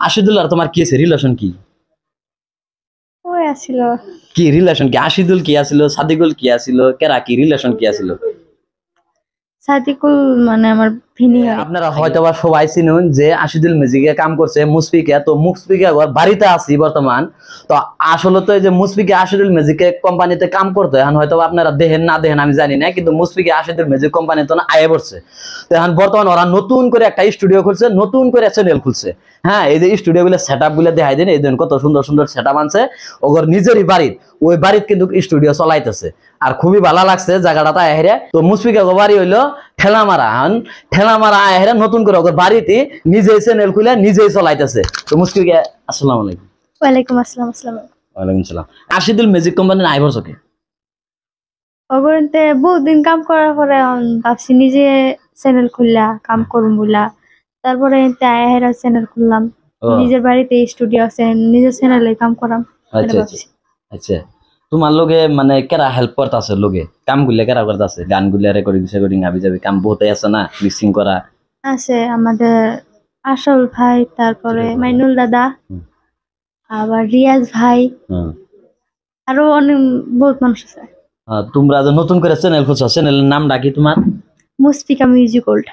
আশিদুল আর তোমার কি আছে রিলেশন কি? ওই আছিল কি রিলেশন কি? আশিদুল কি আছিল, সাদিকুল কি আছিল, কেরা কি রিলেশন কি আছিল? সাদিকুল মানে আমার ভিনি হয়। আপনারা হয়তোবা সবাই চিনুন যে আশিদুল মিউজিকে কাম করছে মুসফিকা। তো মুসফিকা বাড়িতে আছি বর্তমান। তো আসলে তো এই যে মুসফিকা আশিদুল মিউজিকে কোম্পানিতে কাম করতে এখন হয়তো আপনারা দেখেন না দেখেন আমি জানি না, কিন্তু মুসফিকা আশিদুল মিউজিক কোম্পানি তো না আয়ে পড়ছে। তো এখন বর্তমান ওরা নতুন করে একটা স্টুডিও খুলছে, নতুন করে চ্যানেল খুলছে। হ্যাঁ, এই যে স্টুডিও গুলো সেট আপ গুলো দেখাই দেন, এই দিন কত সুন্দর সুন্দর সেট আপ আনছে ওগর নিজেরই বাড়ির। ওই বাড়ির কিন্তু স্টুডিও চলাইতেছে আর খুবই ভালো লাগছে জায়গাটা আহেরে। তো মুসফিকা বাড়ি হইলো ঠেলামারা। ঠেলামারা আহেরে নতুন করে ওগর বাড়িতে নিজেই চ্যানেল খুলে নিজেই চলাইতেছে। তো মুসফিকা আসসালামু আলাইকুম। ওয়ালাইকুম আসসালাম। আসসালাম ওয়ালাইকুম সালাম। আশিদুল মিউজিক কোম্পানির আইভর চকে অগরতে বহুদিন কাম করার পরে ভাবছি নিজে চ্যানেল খুললা কাম করুম বলা। তারপরে হেরা চ্যানেল খুললাম, নিজের বাড়িতে স্টুডিও আছে, নিজের চ্যানেলে কাম করাম। আচ্ছা আচ্ছা আচ্ছা। তোমার লগে মানে কেরা হেল্প করতেছে? লগে কাম গুলা কেরা করতেছে? গান গুলা রেকর্ডিং সেকর্ডিং আবি যাবি কাম বহুতই আছে না, মিক্সিং করা আছে আমাদের আশাউল ভাই, তারপরে মাইনুল দাদা, আবার রিয়াজ ভাই, আরো অনেক বহুত মানুষ আছে। তোমরা যে নতুন করে চ্যানেল খুলছো, চ্যানেলের নামটা কি তোমার? Musfika music old.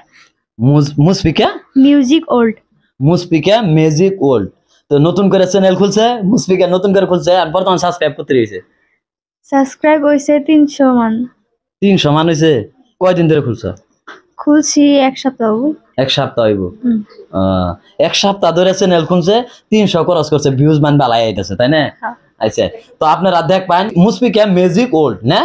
Musfika music old. Musfika music old. তো নতুন করে চ্যানেল খুলছে মুসফিকা, নতুন করে খুলছে আর বর্তমান সাবস্ক্রাইব করতে রয়েছে। সাবস্ক্রাইব হইছে 300 মান। 300 মান হইছে? কয়দিন ধরে খুলছো? খুলছি এক সপ্তাহ। এক সপ্তাহ হইব। এক সপ্তাহ ধরে চ্যানেল খুলছে, 300 খরচ করছে, ভিউজ মান বালাই আইতাছে, তাই না? আচ্ছা, তো আপনারা দেখবেন মুসফিকা মিউজিক ওল্ড না?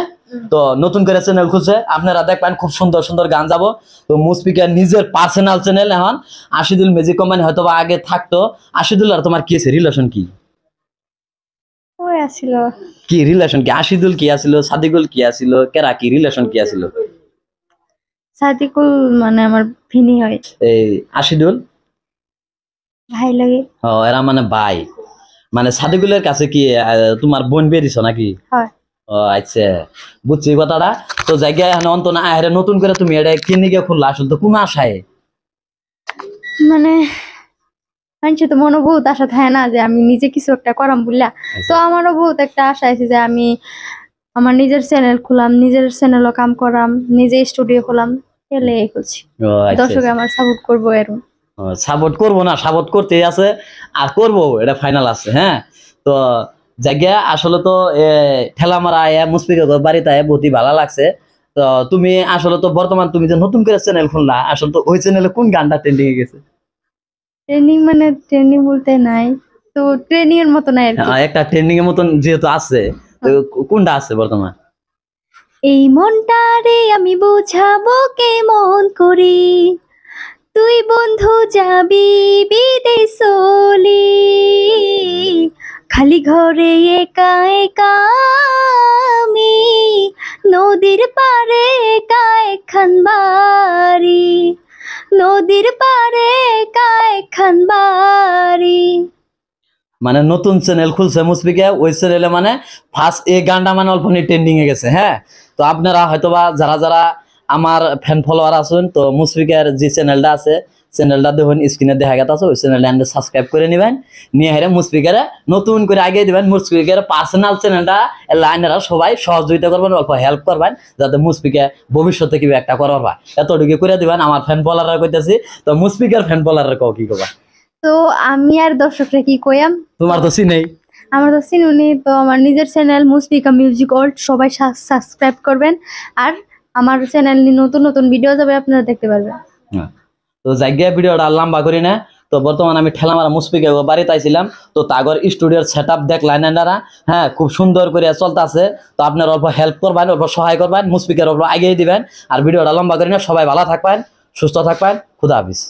তো নতুন করে চ্যানেল খুলছে, আপনারা দেখবেন খুব সুন্দর সুন্দর গান যাব। তো মুসফিকা নিজের পার্সোনাল চ্যানেল এখন। আশিদুল মিউজিক কোম্পানি হয়তো বা আগে থাকতো। আশিদুল আর তোমার কি আছে রিলেশন কি? ওই আছিল কি রিলেশন কি? আশিদুল কি আছিল, সাদিকুল কি আছিল, কেরা কি রিলেশন কি আছিল? সাদিকুল মানে আমার ভিনি হয়। এই আশিদুল ভাই লাগে। ও, এরা মানে ভাই। মানে সাদিকুলের কাছে কি তোমার বোন বিয়ে দিছো নাকি? হয়। ও আচ্ছা, বুঝছি কথাটা। তো জায়গায় অন্ত না আহেরে নতুন করে তুমি এটা কিনে গিয়ে খুললা, আসলে তো কোন আশায়? মানে মানুষের তো মনে বহুত আশা থাকে না যে আমি নিজে কিছু একটা করাম বললা। তো আমারও বহুত একটা আশা আছে যে আমি আমার নিজের চ্যানেল খুলাম, নিজের চ্যানেলও কাম করাম, নিজে স্টুডিও খুলাম, এলে খুলছি। দর্শক আমার সাপোর্ট করবো এরকম। সাপোর্ট করবো না, সাপোর্ট করতেই আছে আর করবো, এটা ফাইনাল আছে। হ্যাঁ, তো জায়গা আসলে তো ঠেলা মারা আয়া মুসফিকা বাড়িতে আয়া বহুতই ভালো লাগছে। তো তুমি আসলে তো বর্তমান তুমি যে নতুন করে চ্যানেল খুললা, আসলে তো ওই চ্যানেলে কোন গানটা ট্রেন্ডিং এ গেছে? ট্রেনিং মানে ট্রেনিং বলতে নাই তো, ট্রেনিং এর মতো নাই আর কি। একটা ট্রেন্ডিং এর মতন যেহেতু আছে, তো কোনটা আছে বর্তমান? এই মনটা রে আমি বোঝাবো কেমন করি, তুই বন্ধু যাবি বিদেশ চলি, খালি ঘরে একা একা আমি, নদীর পারে একা একখান বাড়ি, নদীর পারে একা একখান বাড়ি। মানে নতুন চ্যানেল খুলছে মুসফিকা, ওই চ্যানেলে মানে ফার্স্ট এই গানটা মানে অল্প ট্রেন্ডিং এ গেছে। হ্যাঁ, তো আপনারা হয়তোবা যারা যারা আমার ফ্যান ফলোয়ার আছেন, তো মুসফিকার যে চ্যানেলটা আছে, চ্যানেলটা দেখুন স্ক্রিনে দেখা গেছে, ওই চ্যানেলটা সাবস্ক্রাইব করে নেবেন, নিয়ে হেরে মুসফিকারে নতুন করে আগে দিবেন। মুসফিকার পার্সোনাল চ্যানেলটা লাইনেরা সবাই সহযোগিতা করবেন, অল্প হেল্প করবেন, যাতে মুসফিকা ভবিষ্যতে কি একটা করার পায়, এতটুকু করে দিবেন। আমার ফ্যান ফলোয়াররা কইতেছি, তো মুসফিকার ফ্যান ফলোয়াররা কও কি কবা? তো আমি আর দর্শকরা কি কইয়াম, তোমার তো চিনেই, আমার তো চিনুনি। তো আমার নিজের চ্যানেল মুসফিকা মিউজিক ওল্ড, সবাই সাবস্ক্রাইব করবেন। আর আমার চ্যানেল নিয়ে নতুন নতুন ভিডিও যাবে, আপনারা দেখতে পারবেন। তো জায়গা ভিডিওটা লম্বা করি না। তো বর্তমানে আমি ঠেলামারা মুসফিকা বাড়িতে আইছিলাম, তো তাগর স্টুডিওর সেট আপ দেখলেন আপনারা। হ্যাঁ, খুব সুন্দর করে চলতেছে। তো আপনারা অল্প হেল্প করবেন, অল্প সহায় করবেন, মুসফিকার অল্প আগিয়ে দিবেন। আর ভিডিওটা লম্বা করি না, সবাই ভালো থাকবেন, সুস্থ থাকবেন, খুদা হাফিজ।